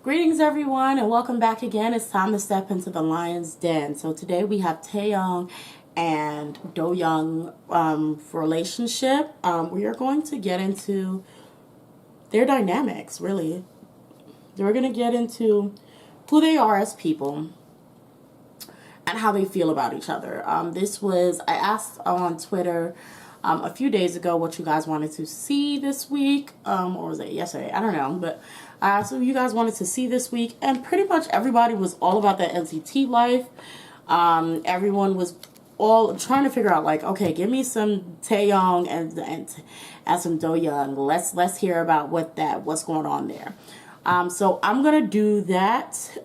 Greetings everyone and welcome back again. It's time to step into the lion's den. So today we have Taeyong and Doyoung relationship. We are going to get into their dynamics, really. We're going to get into who they are as people and how they feel about each other. I asked on Twitter a few days ago what you guys wanted to see this week, or was it yesterday? I don't know, but so you guys wanted to see this week, and pretty much everybody was all about that NCT life. Everyone was all trying to figure out, like, okay, give me some Taeyong and some Doyoung. Let's hear about what's going on there. So I'm gonna do that.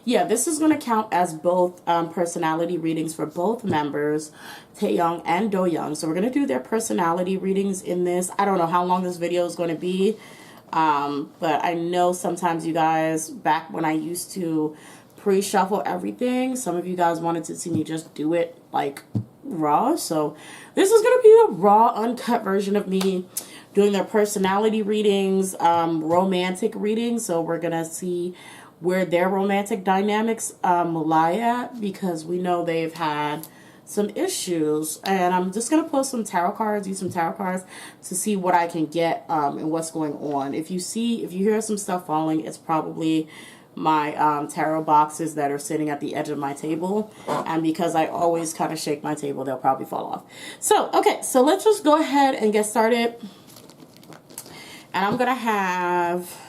This is going to count as both personality readings for both members, Taeyong and Doyoung. So we're going to do their personality readings in this. I don't know how long this video is going to be, but I know sometimes you guys, back when I used to pre-shuffle everything, some of you guys wanted to see me just do it like raw. So this is going to be a raw, uncut version of me doing their personality readings, romantic readings. So we're going to see where their romantic dynamics lie at, because we know they've had some issues. And I'm just going to pull some tarot cards, use some tarot cards to see what I can get and what's going on. If you hear some stuff falling, it's probably my tarot boxes that are sitting at the edge of my table. And because I always kind of shake my table, they'll probably fall off. So, okay, so let's just go ahead and get started. And I'm going to have,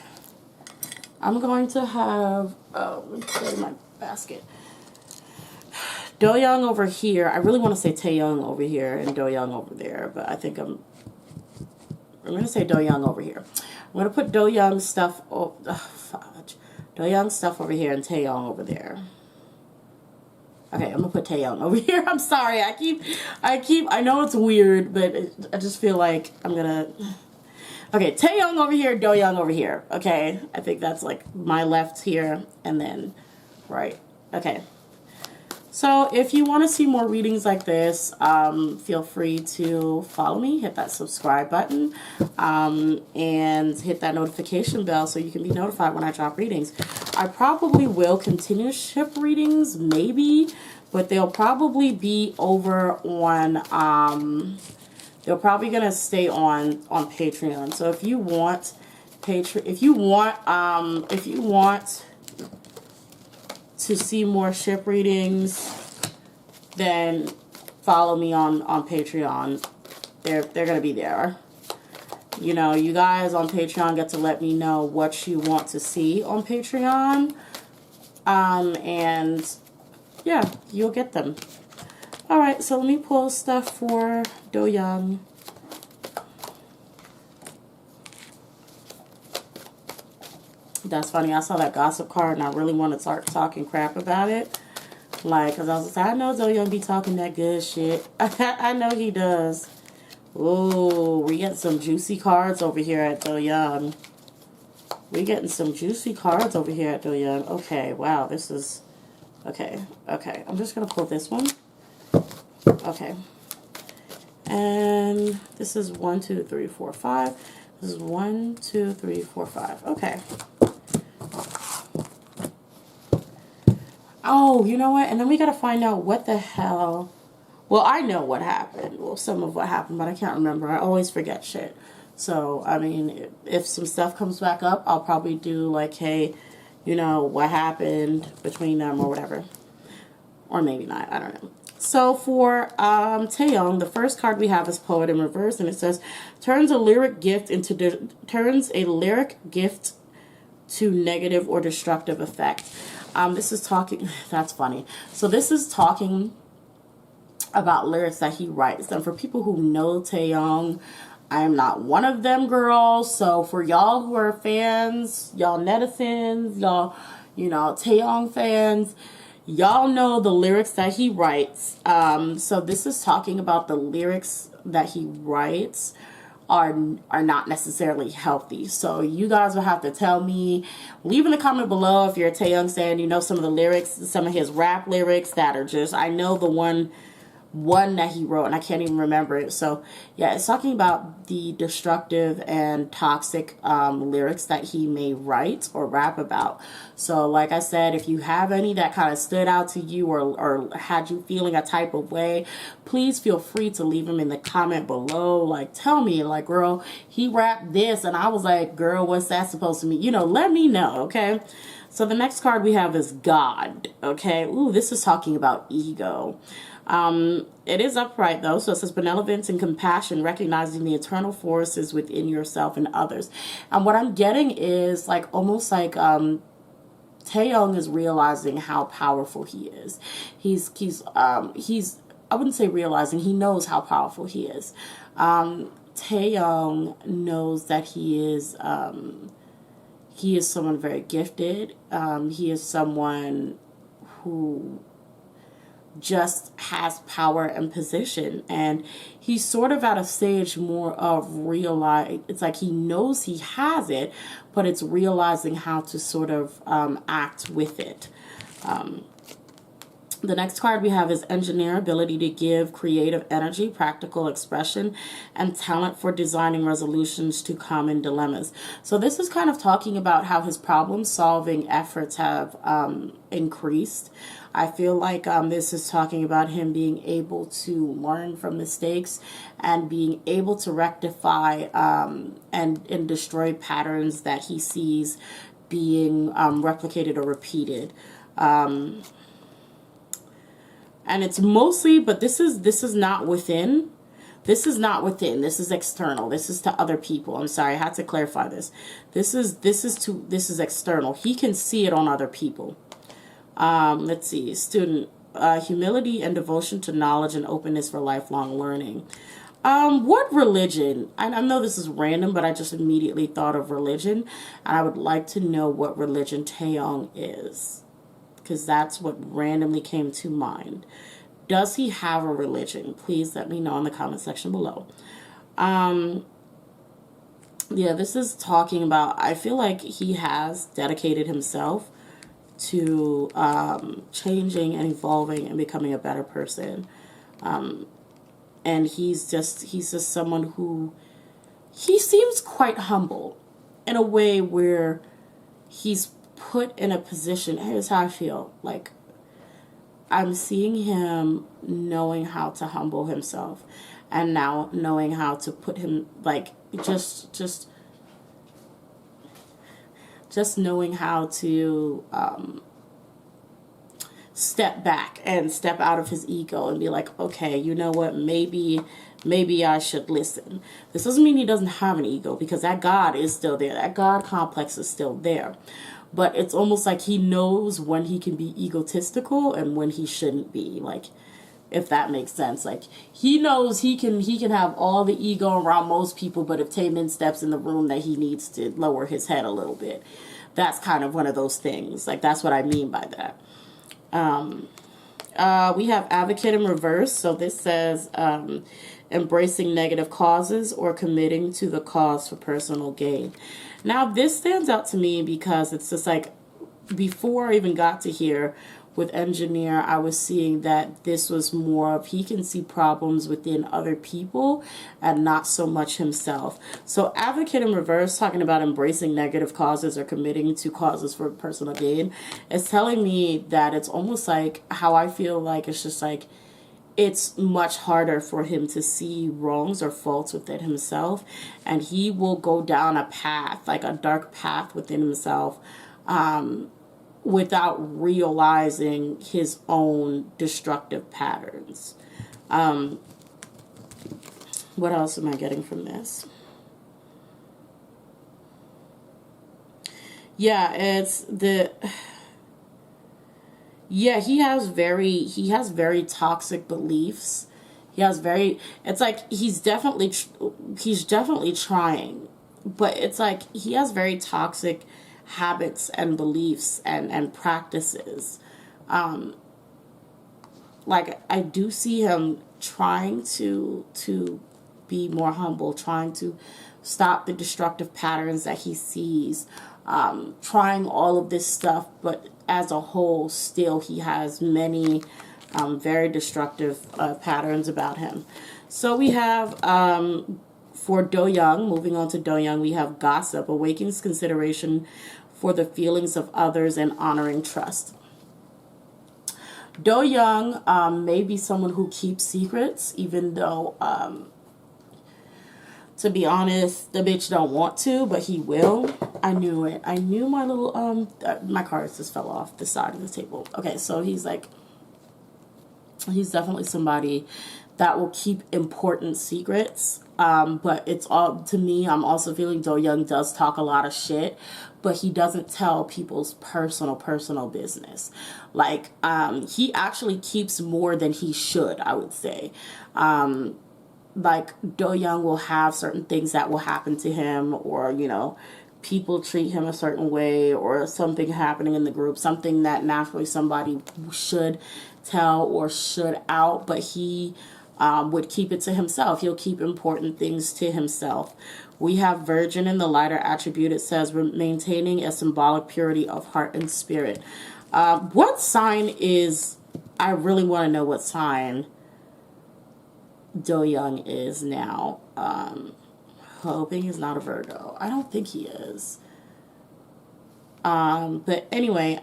let me put it in my basket. Doyoung over here. I really want to say Taeyong over here and Doyoung over there, but I think I'm going to say Doyoung over here. I'm going to put Doyoung stuff, Doyoung stuff over here and Taeyong over there. Okay, I'm going to put Taeyong over here. I'm sorry. I know it's weird, but I just feel like I'm going to... Okay, Taeyong over here, Doyoung over here. Okay, I think that's like my left here and then right. Okay. So if you want to see more readings like this, feel free to follow me, hit that subscribe button, and hit that notification bell so you can be notified when I drop readings. I probably will continue ship readings, maybe, but they'll probably be over on... They're probably gonna stay on Patreon. So if you want to see more ship readings, then follow me on Patreon. They're gonna be there. You know, you guys on Patreon get to let me know what you want to see on Patreon, and yeah, you'll get them. Alright, so let me pull stuff for Doyoung. That's funny. I saw that gossip card and I really want to start talking crap about it. Like, because I was like, I know Doyoung be talking that good shit. I know he does. Ooh, we getting some juicy cards over here at Doyoung. Okay, wow, this is... Okay. I'm just going to pull this one. Okay, and this is 1, 2, 3, 4, 5. This is 1, 2, 3, 4, 5. Okay. Oh, you know what? And then we gotta find out what the hell. Well, I know what happened. Well, some of what happened, but I can't remember. I always forget shit. So, I mean, if some stuff comes back up, I'll probably do like, hey, you know, what happened between them or whatever. Or maybe not. I don't know. So for Taeyong, the first card we have is Poet in Reverse, and it says, turns a lyric gift to negative or destructive effect. This is talking, that's funny. So this is talking about lyrics that he writes. And for people who know Taeyong, I am not one of them girls. So for y'all who are fans, y'all netizens, y'all, you know, Taeyong fans, y'all know the lyrics that he writes. So this is talking about the lyrics that he writes are not necessarily healthy. So you guys will have to tell me, leave in the comment below if you're a Taeyong fan, you know some of the lyrics, some of his rap lyrics that are just, I know the one one that he wrote, and I can't even remember it. So yeah, it's talking about the destructive and toxic lyrics that he may write or rap about. So like I said, if you have any that kind of stood out to you or had you feeling a type of way, please feel free to leave them in the comment below. Like, tell me, like, girl, he rapped this and I was like, girl, what's that supposed to mean? You know, let me know. Okay, so the next card we have is God. Okay, ooh, this is talking about ego. It is upright though, so it says benevolence and compassion, recognizing the eternal forces within yourself and others. And what I'm getting is like almost like Taeyong is realizing how powerful he is. He's I wouldn't say realizing, he knows how powerful he is. Taeyong knows that he is someone very gifted. He is someone who just has power and position, and he's sort of at a stage more of realize, it's like he knows he has it, but it's realizing how to sort of act with it. The next card we have is engineer, ability to give creative energy, practical expression, and talent for designing resolutions to common dilemmas. So this is kind of talking about how his problem solving efforts have increased. I feel like this is talking about him being able to learn from mistakes and being able to rectify and destroy patterns that he sees being replicated or repeated. And it's mostly, but this is not within. This is not within. This is external. This is to other people. I'm sorry, I had to clarify this. This is external. He can see it on other people. Let's see. Student, humility and devotion to knowledge and openness for lifelong learning. What religion? I know this is random, but I just immediately thought of religion, and I would like to know what religion Taeyong is, because that's what randomly came to mind. Does he have a religion? Please let me know in the comment section below. Yeah, this is talking about, I feel like he has dedicated himself to changing and evolving and becoming a better person. And he's just someone who, he seems quite humble in a way where he's put in a position. Here's how I feel. Like, I'm seeing him knowing how to humble himself, and now knowing how to put him, like, just knowing how to step back and step out of his ego and be like, okay, you know what, maybe I should listen. This doesn't mean he doesn't have an ego, because that God is still there. That God complex is still there. But it's almost like he knows when he can be egotistical and when he shouldn't be, like, if that makes sense. Like, he knows he can have all the ego around most people, but if Taemin steps in the room, that he needs to lower his head a little bit. That's kind of one of those things. Like, that's what I mean by that. We have advocate in reverse. So this says embracing negative causes or committing to the cause for personal gain. Now, this stands out to me because it's just like, before I even got to here with engineer, I was seeing that this was more of, he can see problems within other people and not so much himself. So advocate in reverse, talking about embracing negative causes or committing to causes for personal gain, is telling me that it's almost like how I feel like it's just like, it's much harder for him to see wrongs or faults within himself, and he will go down a path, like a dark path within himself, without realizing his own destructive patterns. What else am I getting from this? Yeah, it's the... Yeah, he has very toxic beliefs. He has very, it's like he's definitely trying, but it's like he has very toxic habits and beliefs and practices. Like, I do see him trying to be more humble, trying to stop the destructive patterns that he sees, trying all of this stuff, but as a whole, still he has many very destructive patterns about him. So we have, for Doyoung, moving on to Doyoung, we have gossip, awakens consideration for the feelings of others and honoring trust. Doyoung may be someone who keeps secrets, even though, to be honest, the bitch don't want to, but he will. I knew it. I knew my little, my cards just fell off the side of the table. Okay, so he's definitely somebody that will keep important secrets. But it's all, to me, I'm also feeling Doyoung does talk a lot of shit, but he doesn't tell people's personal business. Like, he actually keeps more than he should, I would say. Like, Doyoung will have certain things that will happen to him, or, you know, people treat him a certain way, or something happening in the group, something that naturally somebody should tell or should out, but he would keep it to himself. He'll keep important things to himself. We have Virgin in the lighter attribute. It says, we're maintaining a symbolic purity of heart and spirit. What sign is, I really want to know what sign Doyoung is now. Hoping he's not a Virgo. I don't think he is. But anyway,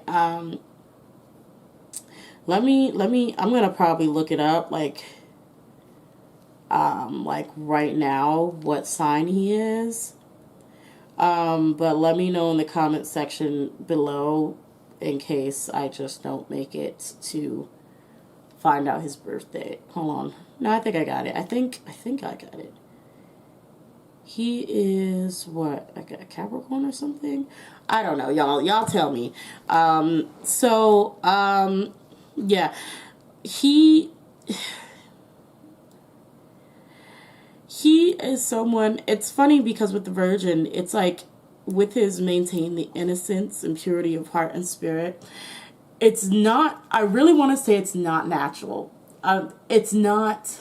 let me, I'm gonna probably look it up, like right now, what sign he is. But let me know in the comment section below, in case I just don't make it to find out his birthday. Hold on. No, I think I got it. I think I got it. He is what, like a Capricorn or something? I don't know, y'all tell me. Yeah, he is someone, it's funny because with the Virgin, it's like, with his maintain the innocence and purity of heart and spirit, it's not, I really want to say it's not natural. It's not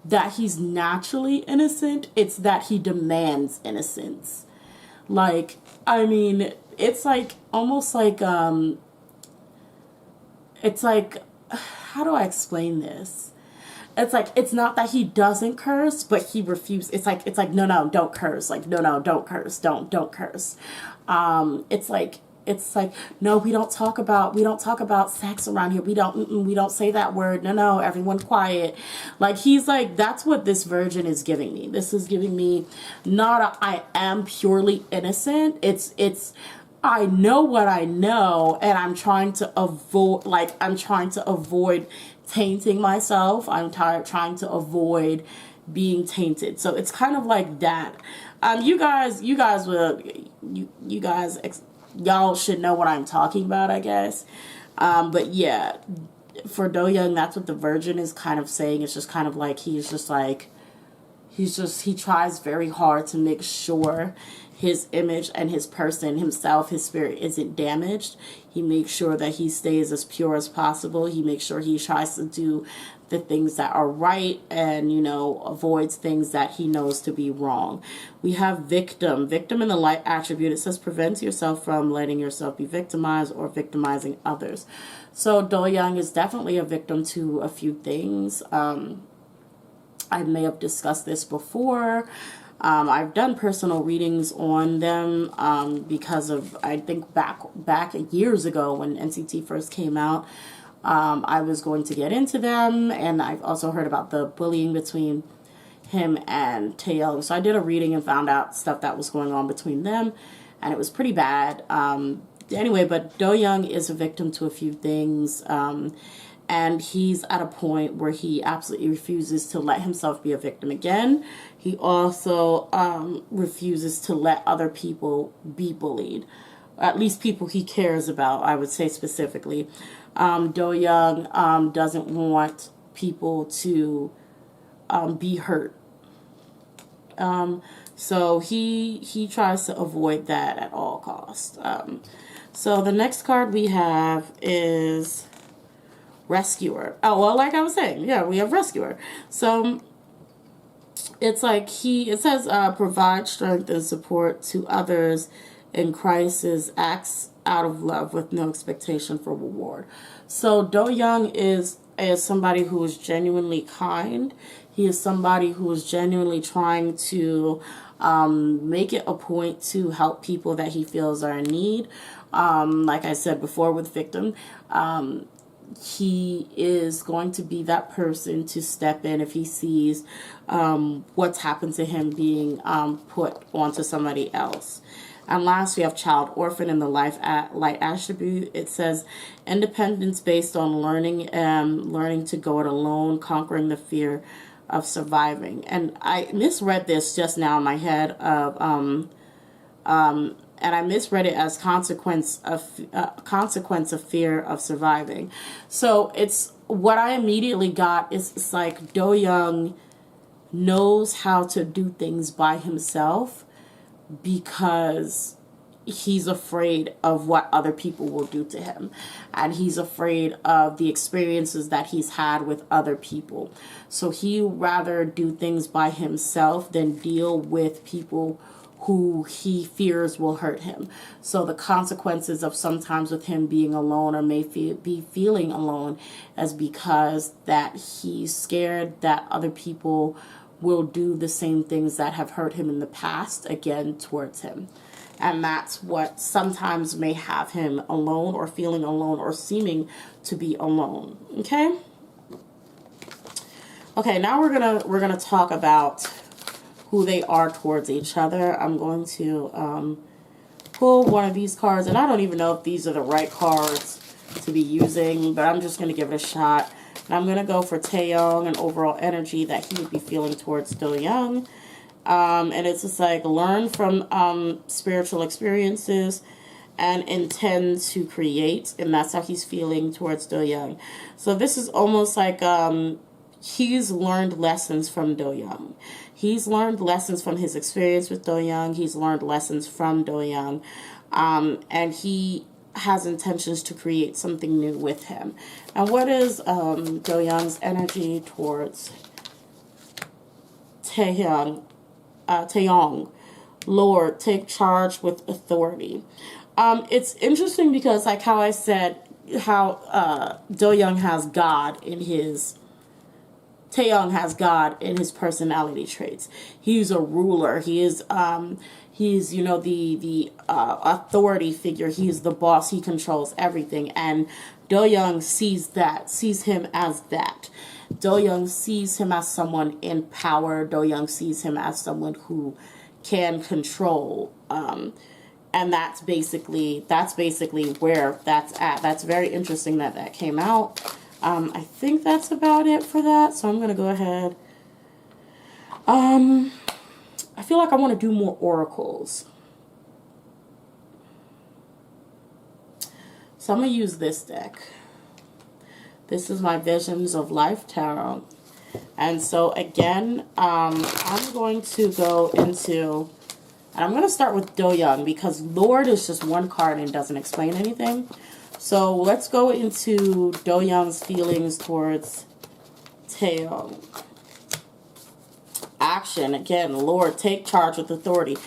that he's naturally innocent, it's that he demands innocence. Like, I mean, it's like, almost like, it's like, how do I explain this? It's like, it's not that he doesn't curse, but he refuses. It's like, no, don't curse. Like, no, don't curse. Don't curse. It's like, no, we don't talk about sex around here. We don't say that word. No, everyone quiet. Like, he's like, that's what this Virgin is giving me. This is giving me not I am purely innocent. It's, I know what I know, and I'm trying to avoid tainting myself. I'm trying to avoid being tainted. So it's kind of like that. You guys y'all should know what I'm talking about, I guess. But yeah, for Doyoung, that's what the Virgin is kind of saying. It's just kind of like, he tries very hard to make sure his image and his person, himself, his spirit isn't damaged. He makes sure that he stays as pure as possible. He makes sure he tries to do the things that are right and, you know, avoids things that he knows to be wrong. We have victim. Victim in the light attribute. It says, prevent yourself from letting yourself be victimized or victimizing others. So Doyoung is definitely a victim to a few things. I may have discussed this before. I've done personal readings on them because of, I think back years ago when NCT first came out, I was going to get into them, and I've also heard about the bullying between him and Taeyong. So I did a reading and found out stuff that was going on between them, and it was pretty bad. Anyway, but Doyoung is a victim to a few things, and he's at a point where he absolutely refuses to let himself be a victim again. He also refuses to let other people be bullied, at least people he cares about, I would say specifically. Doyoung doesn't want people to be hurt. So he tries to avoid that at all costs. So the next card we have is Rescuer. Oh, well, like I was saying, yeah, we have Rescuer. So it's like it says provide strength and support to others in crisis, acts out of love with no expectation for reward. So Doyoung is somebody who is genuinely kind. He is somebody who is genuinely trying to make it a point to help people that he feels are in need. Like I said before with victim, he is going to be that person to step in if he sees what's happened to him being put onto somebody else. And last, we have child orphan in the light attribute. It says independence based on learning to go it alone, conquering the fear of surviving. And I misread this just now in my head of and I misread it as consequence of fear of surviving. So it's what I immediately got is it's like Doyoung knows how to do things by himself because he's afraid of what other people will do to him, and he's afraid of the experiences that he's had with other people. So he rather do things by himself than deal with people who he fears will hurt him. So the consequences of sometimes with him being alone or be feeling alone is because that he's scared that other people will do the same things that have hurt him in the past again towards him. And that's what sometimes may have him alone or feeling alone or seeming to be alone. Okay? Okay, now we're gonna talk about who they are towards each other. I'm going to pull one of these cards, and I don't even know if these are the right cards to be using, but I'm just going to give it a shot. And I'm going to go for Taeyong and overall energy that he would be feeling towards Doyoung. And it's just like learn from spiritual experiences and intend to create, and that's how he's feeling towards Doyoung. So this is almost like he's learned lessons from Doyoung. He's learned lessons from his experience with Doyoung. He's learned lessons from Doyoung. And he has intentions to create something new with him. And what is Doyoung's energy towards Taeyong? Lord, take charge with authority. It's interesting because, like how I said, how Doyoung has God in his... Taeyong has God in his personality traits. He's a ruler. He is, he's, you know, the authority figure. He's the boss. He controls everything. And Doyoung sees him as that. Doyoung sees him as someone in power. Doyoung sees him as someone who can control. And that's basically where that's at. That's very interesting that came out. I think that's about it for that. So I'm going to go ahead. I feel like I want to do more oracles. So I'm going to use this deck. This is my Visions of Life Tarot. And so again, I'm going to go into, and I'm going to start with Doyoung because Lord is just one card and doesn't explain anything. So let's go into Doyoung's feelings towards Taeyong. Action again, Lord, take charge with authority.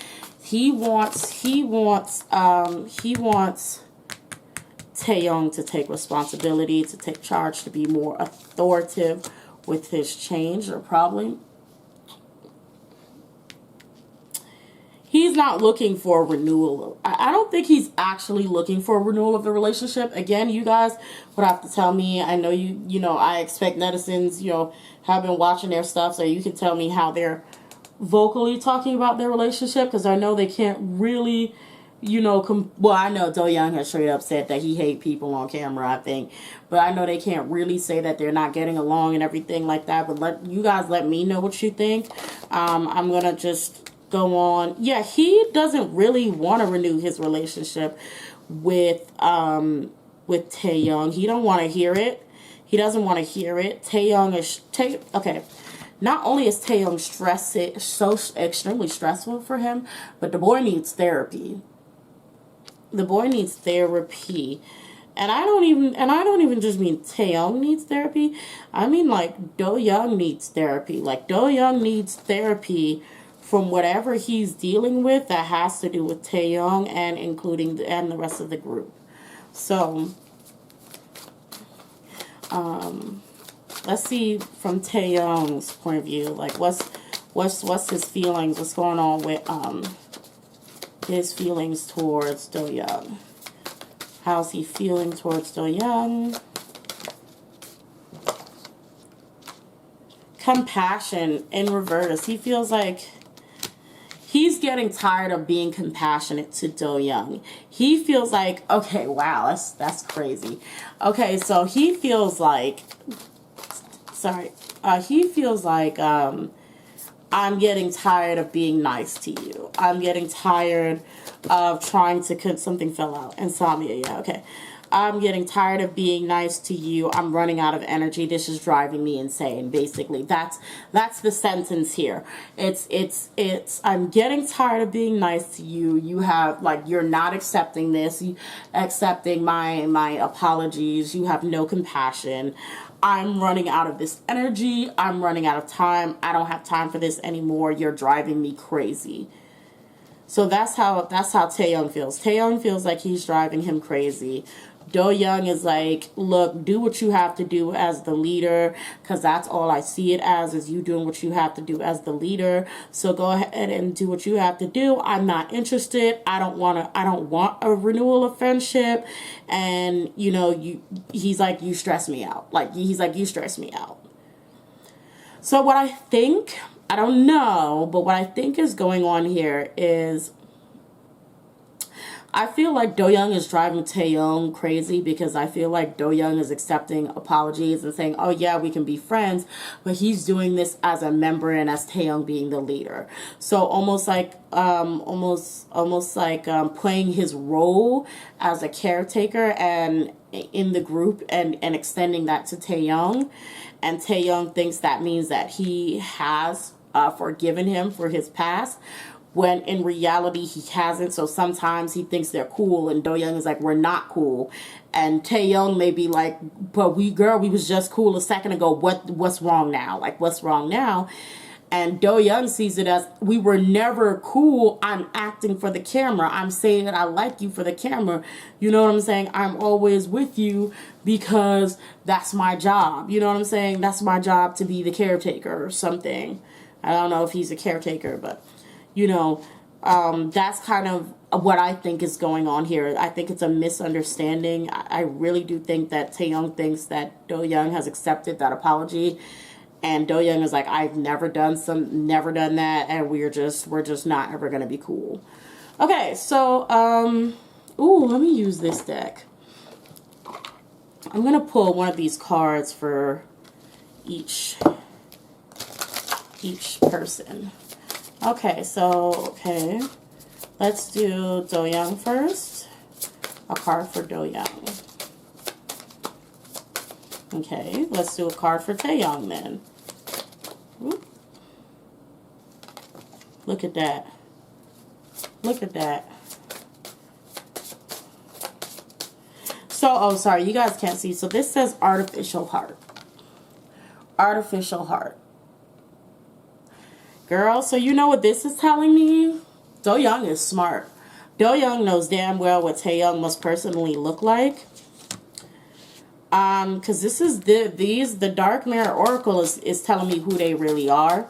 He wants Taeyong to take responsibility, to take charge, to be more authoritative with his change or problem. He's not looking for a renewal. I don't think he's actually looking for a renewal of the relationship. Again, you guys would have to tell me. I know you know, I expect netizens, you know, have been watching their stuff, so you can tell me how they're vocally talking about their relationship, because I know they can't really, you know, well, I know Doyoung has straight up said that he hates people on camera, I think. But I know they can't really say that they're not getting along and everything like that. But you guys let me know what you think. I'm going to just go on. Yeah, he doesn't really want to renew his relationship with Taeyong. He don't want to hear it. He doesn't want to hear it. Taeyong is... Okay. Not only is Taeyong so extremely stressful for him, but the boy needs therapy. The boy needs therapy. And I don't even just mean Taeyong needs therapy. I mean, like, Doyoung needs therapy. Like, Doyoung needs therapy from whatever he's dealing with that has to do with Taeyong and including and the rest of the group. So let's see from Taeyong's point of view, like what's his feelings, what's going on with his feelings towards Doyoung. How's he feeling towards Doyoung? Compassion in reverse. He feels like he's getting tired of being compassionate to Doyoung. He feels like, okay, wow, that's crazy. Okay, so he feels like, he feels like, I'm getting tired of being nice to you. I'm getting tired of trying to, something fell out. Insomnia, yeah, okay. I'm getting tired of being nice to you. I'm running out of energy. This is driving me insane. Basically, that's the sentence here. It's I'm getting tired of being nice to you. You have, like, you're not accepting this, accepting my apologies. You have no compassion. I'm running out of this energy. I'm running out of time. I don't have time for this anymore. You're driving me crazy. So that's how Taeyong feels. Taeyong feels like he's driving him crazy. Doyoung is like, look, do what you have to do as the leader, because that's all I see it as, is you doing what you have to do as the leader. So go ahead and do what you have to do. I'm not interested. I don't want a renewal of friendship. And you know, he's like, you stress me out. Like, he's like, you stress me out. So what I think, I don't know, but what I think is going on here is, I feel like Doyoung is driving Taeyong crazy, because I feel like Doyoung is accepting apologies and saying, oh yeah, we can be friends, but he's doing this as a member and as Taeyong being the leader. So almost like playing his role as a caretaker and in the group, and extending that to Taeyong. And Taeyong thinks that means that he has forgiven him for his past, when in reality he hasn't. So sometimes he thinks they're cool, and Doyoung is like, we're not cool. And Taeyong may be like, but we was just cool a second ago. What's wrong now? Like, what's wrong now? And Doyoung sees it as, we were never cool. I'm acting for the camera. I'm saying that I like you for the camera. You know what I'm saying? I'm always with you because that's my job. You know what I'm saying? That's my job, to be the caretaker or something. I don't know if he's a caretaker, but you know, that's kind of what I think is going on here. I think it's a misunderstanding. I really do think that Taeyong thinks that Doyoung has accepted that apology, and Doyoung is like, I've never done that, and we're just not ever gonna be cool. Okay, so ooh, let me use this deck. I'm gonna pull one of these cards for each person. Okay, so, let's do Doyoung first. A card for Doyoung. Okay, let's do a card for Taeyong then. Whoop. Look at that. Look at that. So, oh, sorry, you guys can't see. So this says artificial heart. Artificial heart. Girl, so you know what this is telling me? Doyoung is smart. Doyoung knows damn well what Taeyong must personally look like. Because this is the Dark Mirror Oracle is telling me who they really are.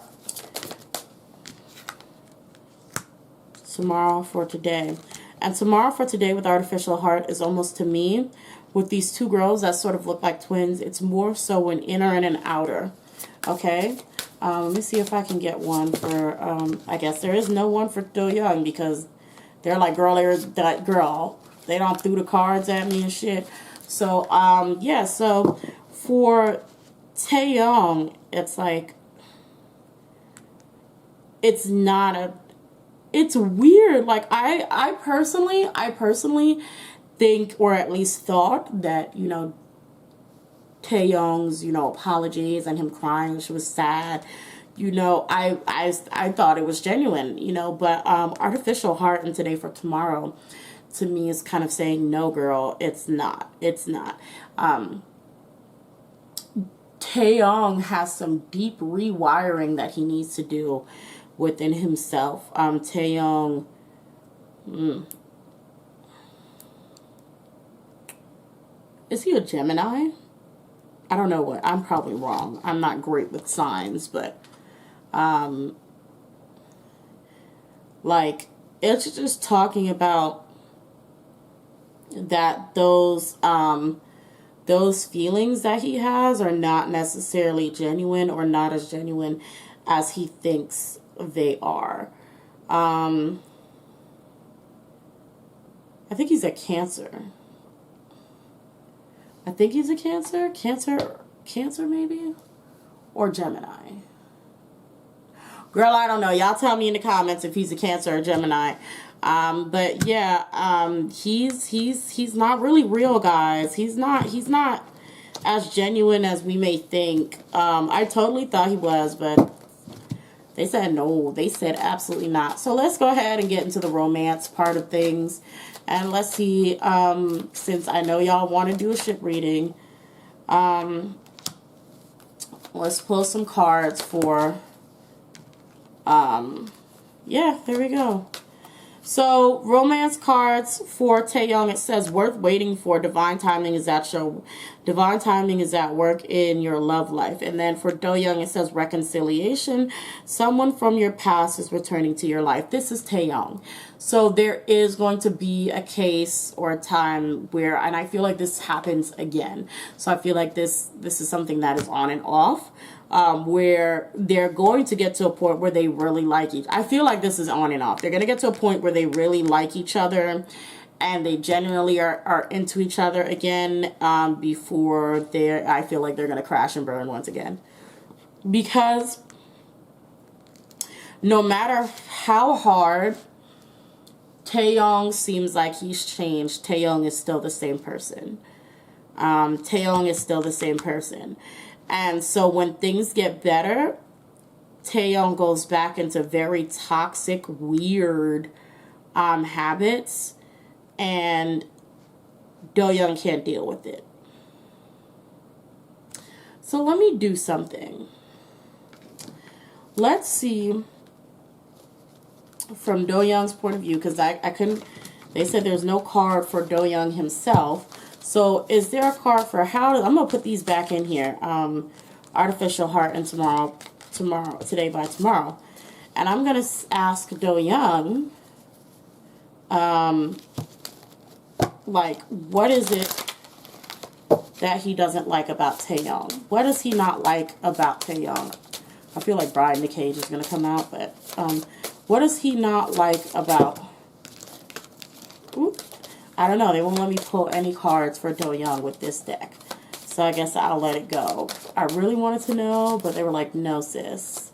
Tomorrow for today. And tomorrow for today with Artificial Heart is almost, to me, with these two girls that sort of look like twins, it's more so an inner and an outer. Okay? Let me see if I can get one for, I guess there is no one for Doyoung, because they're like, girl, they don't throw the cards at me and shit. So, yeah, so for Taeyong, it's like, it's weird. Like, I personally think, or at least thought, that, you know, Taeyong's, you know, apologies and him crying, which was sad, you know, I thought it was genuine, you know, but Artificial Heart and Today for Tomorrow, to me, is kind of saying, no, girl, it's not. Taeyong has some deep rewiring that he needs to do within himself. Taeyong, is he a Gemini? I don't know what. I'm probably wrong. I'm not great with signs, but like, it's just talking about that those feelings that he has are not necessarily genuine, or not as genuine as he thinks they are. I think he's a Cancer. I think he's a Cancer. Cancer maybe? Or Gemini. Girl, I don't know. Y'all tell me in the comments if he's a Cancer or Gemini. But yeah, he's not really real, guys. He's not as genuine as we may think. I totally thought he was, but they said no. They said absolutely not. So let's go ahead and get into the romance part of things. And let's see, since I know y'all want to do a ship reading, let's pull some cards for, yeah, there we go. So, romance cards for Taeyong, it says, worth waiting for, divine timing is at work in your love life. And then for Doyoung, it says, reconciliation, someone from your past is returning to your life. This is Taeyong. So there is going to be a case or a time where, and I feel like this happens again. So I feel like this is something that is on and off. Where they're going to get to a point where they really like each. I feel like this is on and off. They're going to get to a point where they really like each other, and they genuinely are into each other again, before I feel like they're going to crash and burn once again. Because no matter how hard Taeyong seems like he's changed, Taeyong is still the same person. Taeyong is still the same person. And so when things get better, Taeyong goes back into very toxic, weird habits, and Doyoung can't deal with it. So let me do something. Let's see from Doyoung's point of view, because I couldn't, they said there's no card for Doyoung himself. So is there a card for I'm going to put these back in here. Artificial heart and today by tomorrow. And I'm going to ask Doyoung, like, what is it that he doesn't like about Taeyong? What does he not like about Taeyong? I feel like Bride in the Cage is going to come out, but what does he not like about... Ooh, I don't know. They won't let me pull any cards for Doyoung with this deck. So I guess I'll let it go. I really wanted to know, but they were like, no, sis.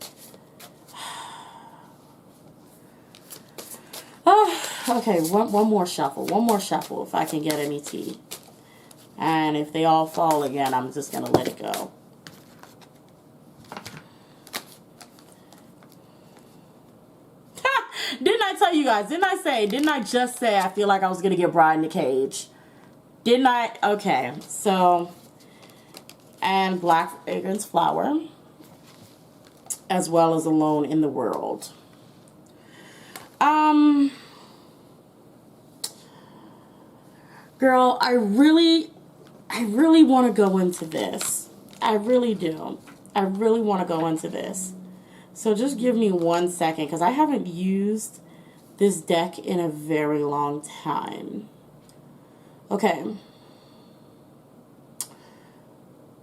Okay, one more shuffle. One more shuffle if I can get any tea. And if they all fall again, I'm just going to let it go. Didn't I tell you guys? Didn't I just say I feel like I was going to get Bride in the Cage? Didn't I? Okay, so, and Black Fragrance Flower, as well as Alone in the World. Girl, I really want to go into this. I really do. I really want to go into this. So just give me 1 second, because I haven't used this deck in a very long time. Okay.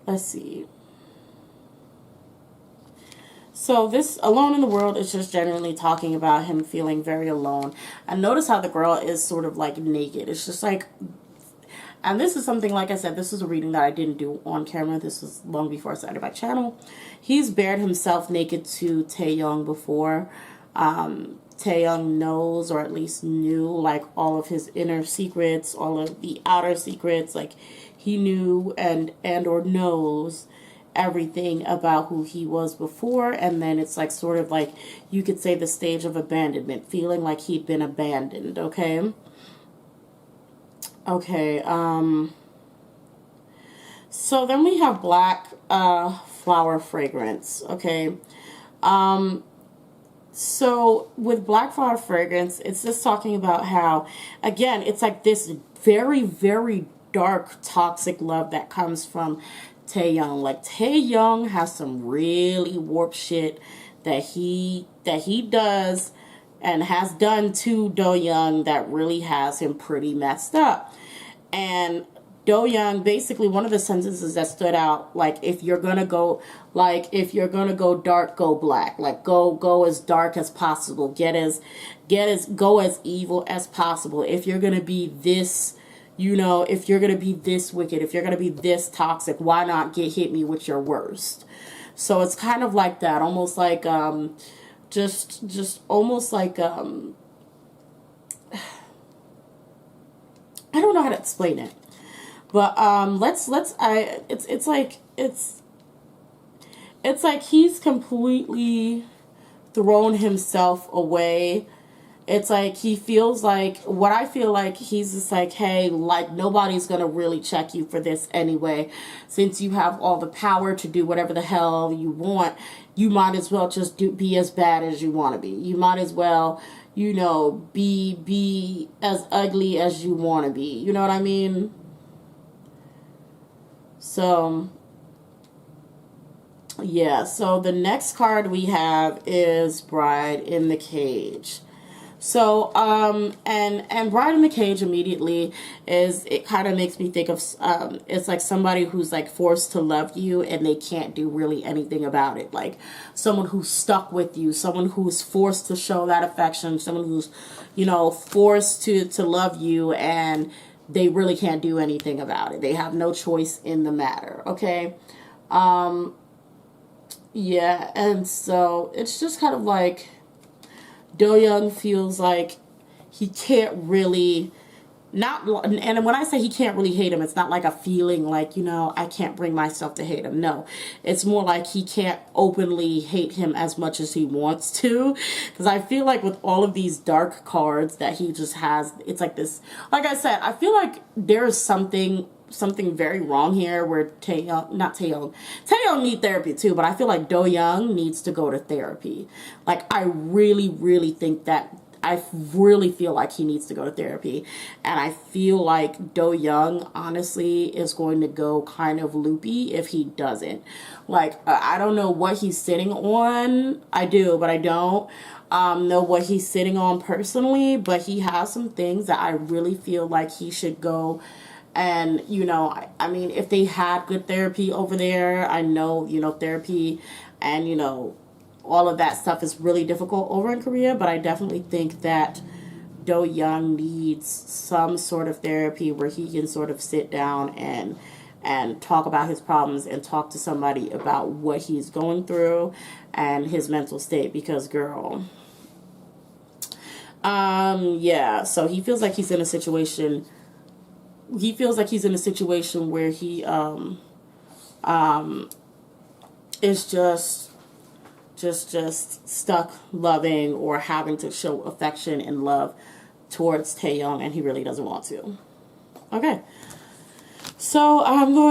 Let's see. So this Alone in the World is just generally talking about him feeling very alone. And notice how the girl is sort of like naked. It's just like... And this is something, like I said, this is a reading that I didn't do on camera. This was long before I started my channel. He's bared himself naked to Taeyong before. Taeyong knows, or at least knew, like, all of his inner secrets, all of the outer secrets. Like, he knew and or knows everything about who he was before. And then it's like sort of like, you could say the stage of abandonment, feeling like he'd been abandoned, okay? Okay, so then we have Black Flower Fragrance, okay? So with Black Flower Fragrance, it's just talking about how, again, it's like this very, very dark, toxic love that comes from Taeyong. Like, Taeyong has some really warped shit that he does and has done to Doyoung that really has him pretty messed up. And Doyoung, basically, one of the sentences that stood out, like, if you're gonna go dark, go black. Like, go as dark as possible. Go as evil as possible. If you're gonna be this, if you're gonna be this wicked, if you're gonna be this toxic, why not hit me with your worst? So it's kind of like that, almost like just almost like I don't know how to explain it. But it's like he's completely thrown himself away. It's like he feels like, what I feel like, he's just like, hey, like, nobody's going to really check you for this anyway. Since you have all the power to do whatever the hell you want, you might as well just be as bad as you want to be. You might as well, be as ugly as you want to be. You know what I mean? So, yeah. So the next card we have is Bride in the Cage. So, and Bride in the Cage immediately it kind of makes me think of, it's like somebody who's like forced to love you and they can't do really anything about it. Like someone who's stuck with you, someone who's forced to show that affection, someone who's, forced to love you, and they really can't do anything about it. They have no choice in the matter. Okay. Yeah. And so it's just kind of like, Doyoung feels like he can't really, and when I say he can't really hate him, it's not like a feeling like, I can't bring myself to hate him. No, it's more like he can't openly hate him as much as he wants to. Because I feel like with all of these dark cards that he just has, it's like this, like I said, I feel like there's something very wrong here where Taeyong need therapy too, but I feel like Doyoung needs to go to therapy. Like, I really, really think that, I really feel like he needs to go to therapy. And I feel like Doyoung, honestly, is going to go kind of loopy if he doesn't. Like, I don't know what he's sitting on. I do, but I don't know what he's sitting on personally, but he has some things that I really feel like he should go. And, I mean, if they had good therapy over there, I know, therapy and, all of that stuff is really difficult over in Korea. But I definitely think that Doyoung needs some sort of therapy where he can sort of sit down and talk about his problems and talk to somebody about what he's going through and his mental state. Because, girl, yeah, so he feels like he's in a situation where he is just stuck loving or having to show affection and love towards Taeyong, and he really doesn't want to. Okay. So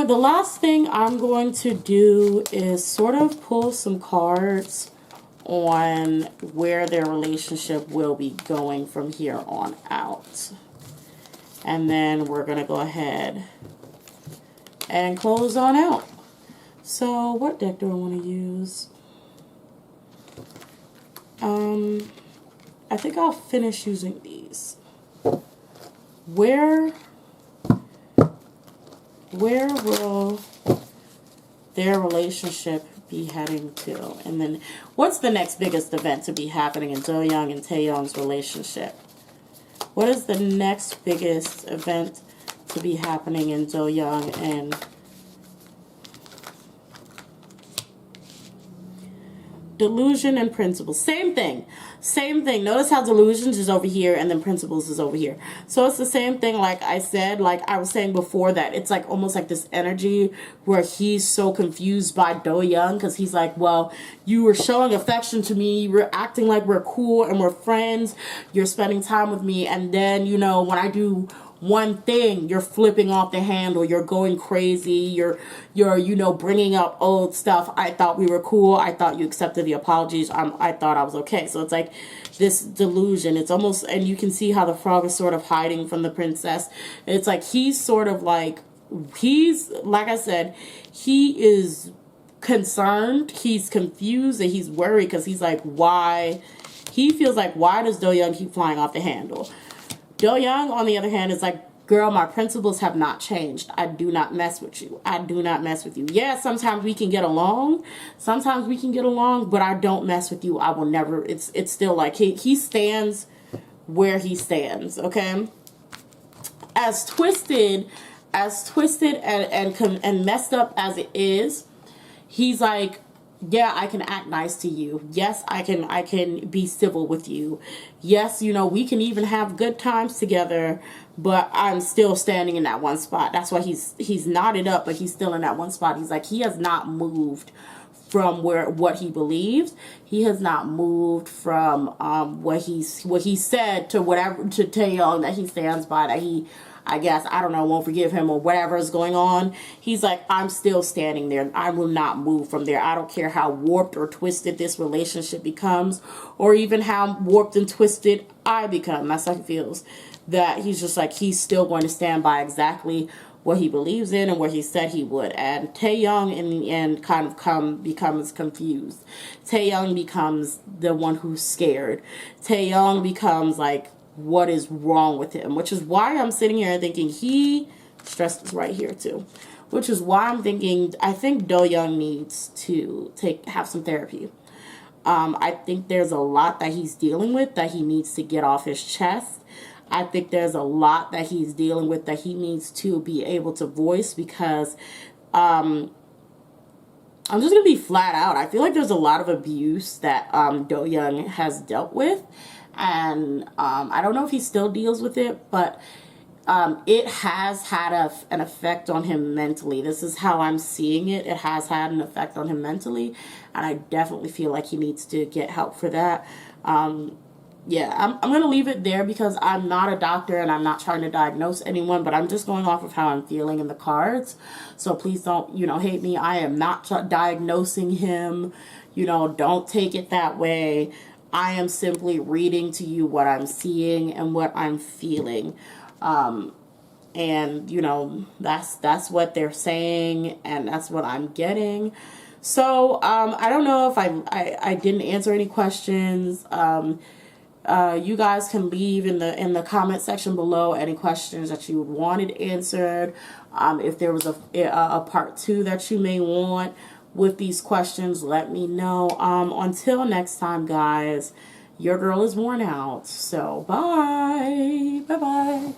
the last thing I'm going to do is sort of pull some cards on where their relationship will be going from here on out. And then we're going to go ahead and close on out. So what deck do I want to use? I think I'll finish using these. Where will their relationship be heading to? And then what's the next biggest event to be happening in Doyoung and Taeyong's relationship? What is the next biggest event to be happening in Doyoung and Delusion and Principles? Same thing. Notice how Delusions is over here and then Principles is over here. So it's the same thing, like I said, like I was saying before, that it's like almost like this energy where he's so confused by Doyoung because he's like, well, you were showing affection to me, you were acting like we're cool and we're friends, you're spending time with me, and then, when I do one thing, you're flipping off the handle, you're going crazy, you're you know, bringing up old stuff. I thought we were cool, I thought you accepted the apologies, I thought I was okay. So it's like this delusion. It's almost, and you can see how the frog is sort of hiding from the princess. It's like he's sort of like, he's, like I said, he is concerned, he's confused, and he's worried because he's like, why? He feels like, why does Doyoung keep flying off the handle? Doyoung, on the other hand, is like, girl, my principles have not changed. I do not mess with you. I do not mess with you. Yeah, sometimes we can get along. Sometimes we can get along, but I don't mess with you. I will never. It's still like he stands where he stands, okay? As twisted and messed up as it is, he's like, yeah, I can act nice to you. Yes, I can be civil with you. Yes, you know, we can even have good times together, but I'm still standing in that one spot. That's why he's knotted up, but he's still in that one spot. He's like, he has not moved from what he believes. He has not moved from what he said to whatever, to Taeyong, that he stands by, that he, I guess, I don't know, won't forgive him or whatever is going on. He's like, I'm still standing there. I will not move from there. I don't care how warped or twisted this relationship becomes, or even how warped and twisted I become. That's how he feels. That he's just like, he's still going to stand by exactly what he believes in and what he said he would. And Taeyong, in the end, kind of becomes confused. Taeyong becomes the one who's scared. Taeyong becomes like, what is wrong with him? Which is why I'm sitting here and thinking he stresses right here too. Which is why I'm thinking, I think Doyoung needs to have some therapy. I think there's a lot that he's dealing with that he needs to get off his chest. I think there's a lot that he's dealing with that he needs to be able to voice, because I'm just going to be flat out. I feel like there's a lot of abuse that Doyoung has dealt with. And I don't know if he still deals with it, but it has had an effect on him mentally. This is how I'm seeing it. It has had an effect on him mentally, and I definitely feel like he needs to get help for that. Yeah, I'm going to leave it there because I'm not a doctor and I'm not trying to diagnose anyone, but I'm just going off of how I'm feeling in the cards. So please don't, you know, hate me. I am not diagnosing him. You know, don't take it that way. I am simply reading to you what I'm seeing and what I'm feeling. And, you know, that's what they're saying, and that's what I'm getting. So, I don't know if I didn't answer any questions. You guys can leave in the comment section below any questions that you wanted answered. If there was a part 2 that you may want with these questions, let me know. Until next time, guys, your girl is worn out. So bye. Bye-bye.